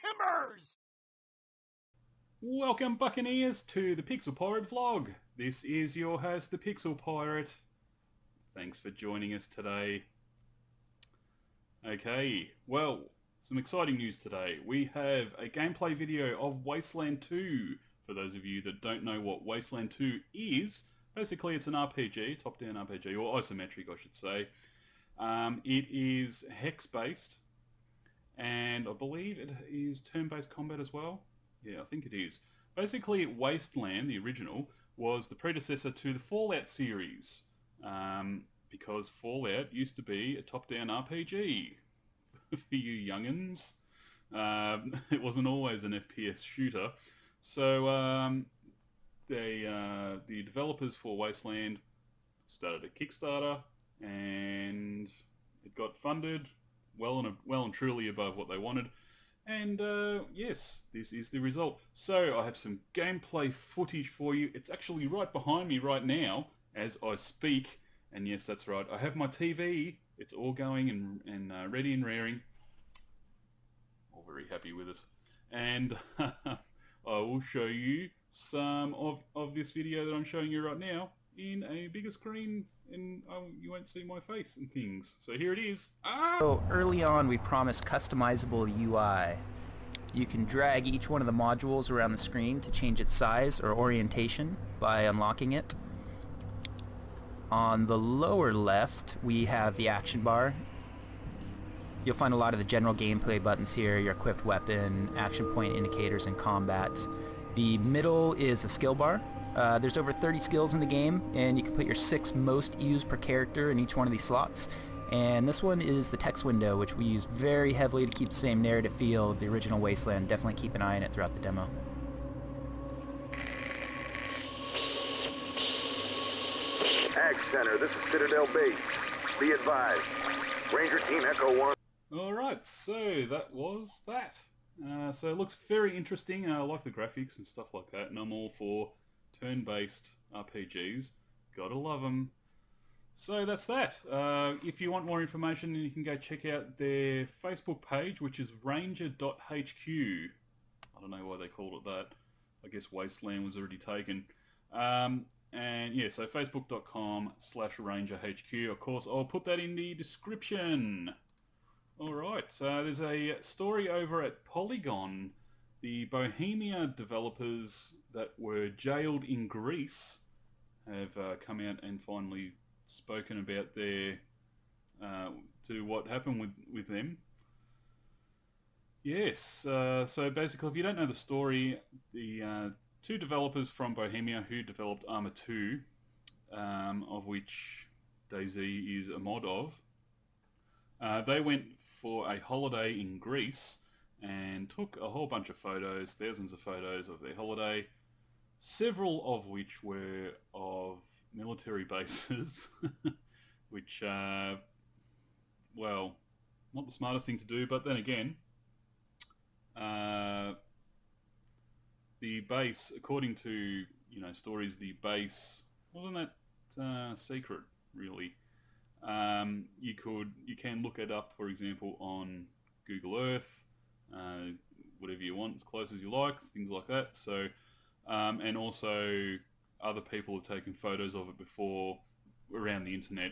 timbers! Welcome, Buccaneers, to the Pixel Pirate Vlog. This is your host, the Pixel Pirate. Thanks for joining us today. Okay, well, some exciting news today. We have a gameplay video of Wasteland 2. For those of you that don't know what Wasteland 2 is, basically it's an RPG, top-down RPG, or isometric I should say. It is hex-based, and I believe it is turn-based combat as well. Yeah, I think it is. Basically, Wasteland, the original, was the predecessor to the Fallout series. Because Fallout used to be a top-down RPG. For you young'uns. It wasn't always an FPS shooter. So, the developers for Wasteland started a Kickstarter, and it got funded well and truly above what they wanted. And yes, this is the result. So I have some gameplay footage for you. It's actually right behind me right now as I speak. And yes, that's right. I have my TV. It's all going and ready and raring. All very happy with it. And I will show you some of this video that I'm showing you right now in a bigger screen, and you won't see my face and things. So here it is. So early on we promised customizable UI. You can drag each one of the modules around the screen to change its size or orientation by unlocking it. On the lower left we have the action bar. You'll find a lot of the general gameplay buttons here, your equipped weapon, action point indicators, and combat. The middle is a skill bar. There's over 30 skills in the game, and you can put your 6 most used per character in each one of these slots. And this one is the text window, which we use very heavily to keep the same narrative feel of the original Wasteland. Definitely keep an eye on it throughout the demo. Ag Center, this is Citadel Base. Be advised. Ranger Team Echo 1. Alright, so that was that. So it looks very interesting. I like the graphics and stuff like that, and I'm all for turn-based RPGs. Gotta love them. So that's that. If you want more information, you can go check out their Facebook page, which is ranger.hq. I don't know why they called it that. I guess Wasteland was already taken. And yeah, so facebook.com/rangerhq. Of course, I'll put that in the description. Alright, so there's a story over at Polygon. The Bohemia developers that were jailed in Greece have come out and finally spoken about their to what happened with them. Yes, so basically, if you don't know the story, the two developers from Bohemia who developed Arma 2, of which DayZ is a mod of, they went for a holiday in Greece and took a whole bunch of photos, thousands of photos of their holiday, several of which were of military bases, which, well, not the smartest thing to do, but then again, the base, according to, stories, the base wasn't that secret, really. You can look it up, for example, on Google Earth, whatever you want, as close as you like, things like that. So, and also other people have taken photos of it before around the internet,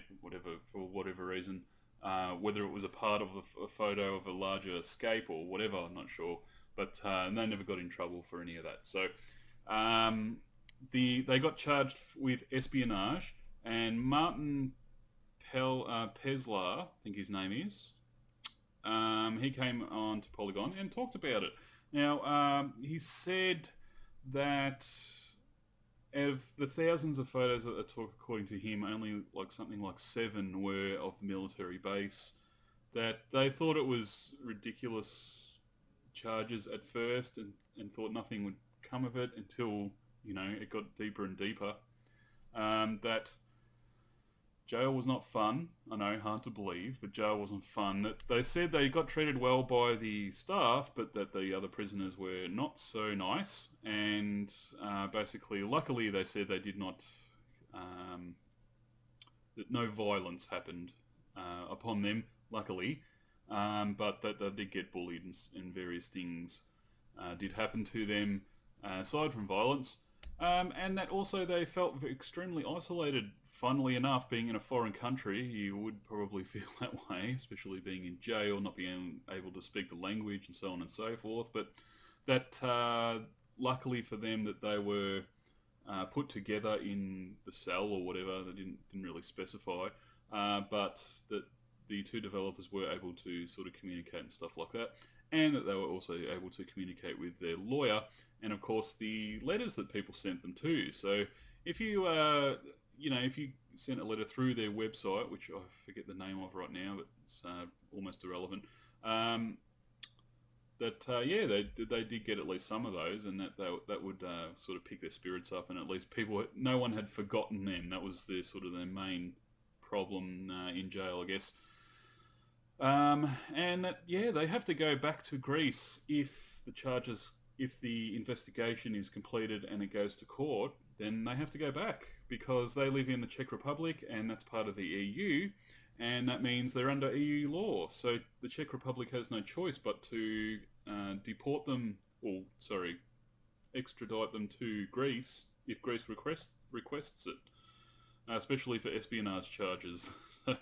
for whatever reason, whether it was a part of a photo of a larger escape or whatever, I'm not sure. But they never got in trouble for any of that. So they got charged with espionage, and Martin Peslar, I think his name is, he came on to Polygon and talked about it. Now, he said that of the thousands of photos that they took, according to him, only something like 7 were of the military base. That they thought it was ridiculous charges at first, and thought nothing would come of it until it got deeper and deeper. That jail was not fun. I know, hard to believe, but jail wasn't fun. They said they got treated well by the staff, but that the other prisoners were not so nice. And basically, luckily, they said they did not, that no violence happened upon them, luckily. but that they did get bullied and various things did happen to them, aside from violence. And that also they felt extremely isolated. Funnily enough, being in a foreign country, you would probably feel that way, especially being in jail, not being able to speak the language and so on and so forth. But that, luckily for them, that they were put together in the cell or whatever. They didn't really specify, but that the two developers were able to sort of communicate and stuff like that, and that they were also able to communicate with their lawyer, and of course the letters that people sent them too. So if you if you sent a letter through their website, which I forget the name of right now, but it's almost irrelevant. They did get at least some of those, and that would sort of pick their spirits up, and at least no one had forgotten them. That was their main problem in jail, I guess. And that they have to go back to Greece if the investigation is completed and it goes to court. Then they have to go back because they live in the Czech Republic, and that's part of the EU. And that means they're under EU law. So the Czech Republic has no choice but to extradite them to Greece if Greece requests it, especially for espionage charges. So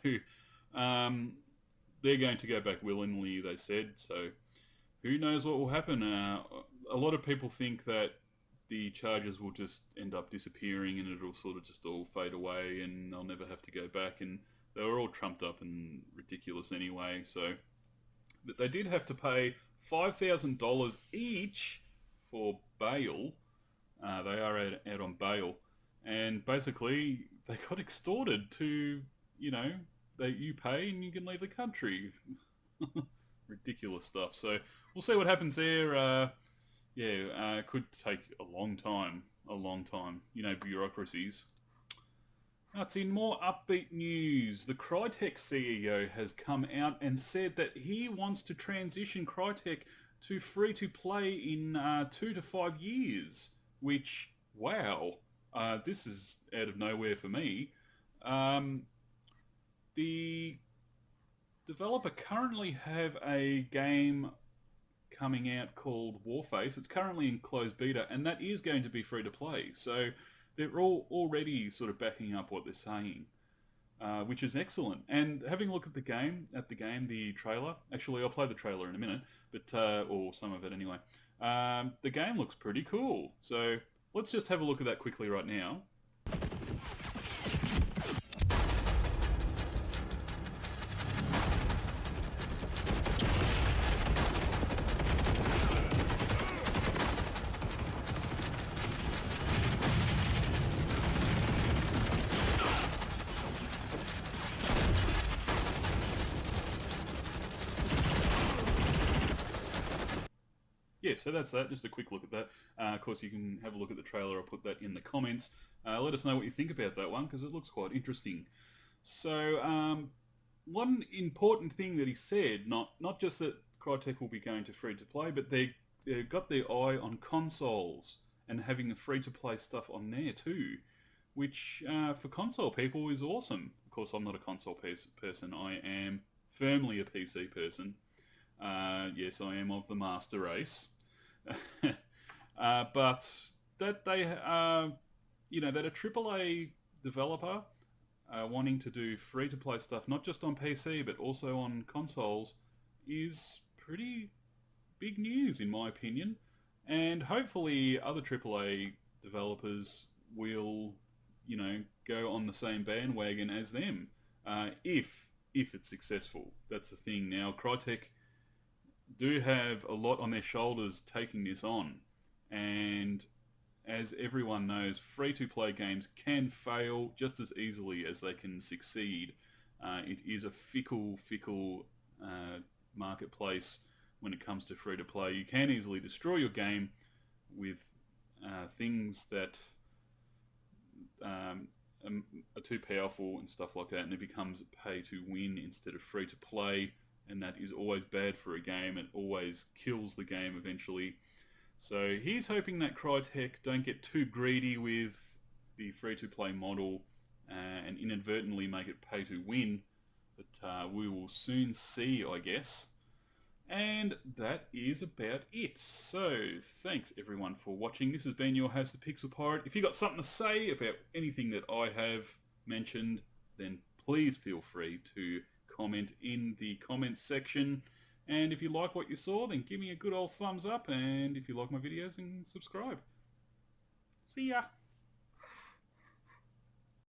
they're going to go back willingly, they said. So who knows what will happen. A lot of people think that the charges will just end up disappearing and it'll sort of just all fade away and they'll never have to go back, and they were all trumped up and ridiculous anyway. So they did have to pay $5,000 each for bail. They are out on bail, and basically they got extorted to, that you pay and you can leave the country. Ridiculous stuff. So we'll see what happens there. It could take a long time. Bureaucracies. That's in more upbeat news. The Crytek CEO has come out and said that he wants to transition Crytek to free-to-play in 2 to 5 years. Which, wow, this is out of nowhere for me. The developer currently have a game coming out called Warface. It's currently in closed beta, and that is going to be free to play. So they're all already sort of backing up what they're saying, which is excellent. And having a look at the trailer. Actually, I'll play the trailer in a minute, but or some of it anyway. The game looks pretty cool. So let's just have a look at that quickly right now. So that's that, just a quick look at that. Of course, you can have a look at the trailer. I'll put that in the comments. Let us know what you think about that one, because it looks quite interesting. So, one important thing that he said, not just that Crytek will be going to free-to-play, but they've got their eye on consoles and having the free-to-play stuff on there too, which for console people is awesome. Of course, I'm not a console person. I am firmly a PC person. Yes, I am of the master race. But that they that a AAA developer wanting to do free-to-play stuff, not just on PC but also on consoles, is pretty big news in my opinion. And hopefully other AAA developers will, go on the same bandwagon as them, if it's successful. That's the thing. Now, Crytek do have a lot on their shoulders taking this on, and as everyone knows, free-to-play games can fail just as easily as they can succeed. It is a fickle marketplace when it comes to free-to-play. You can easily destroy your game with things that are too powerful and stuff like that, and it becomes pay-to-win instead of free-to-play. And that is always bad for a game. It always kills the game eventually. So he's hoping that Crytek don't get too greedy with the free-to-play model and inadvertently make it pay-to-win But we will soon see, I guess. And that is about it. So, thanks everyone for watching. This has been your host, the Pixel Pirate. If you got something to say about anything that I have mentioned, then please feel free to comment in the comments section. And if you like what you saw, then give me a good old thumbs up. And if you like my videos, then subscribe. See ya!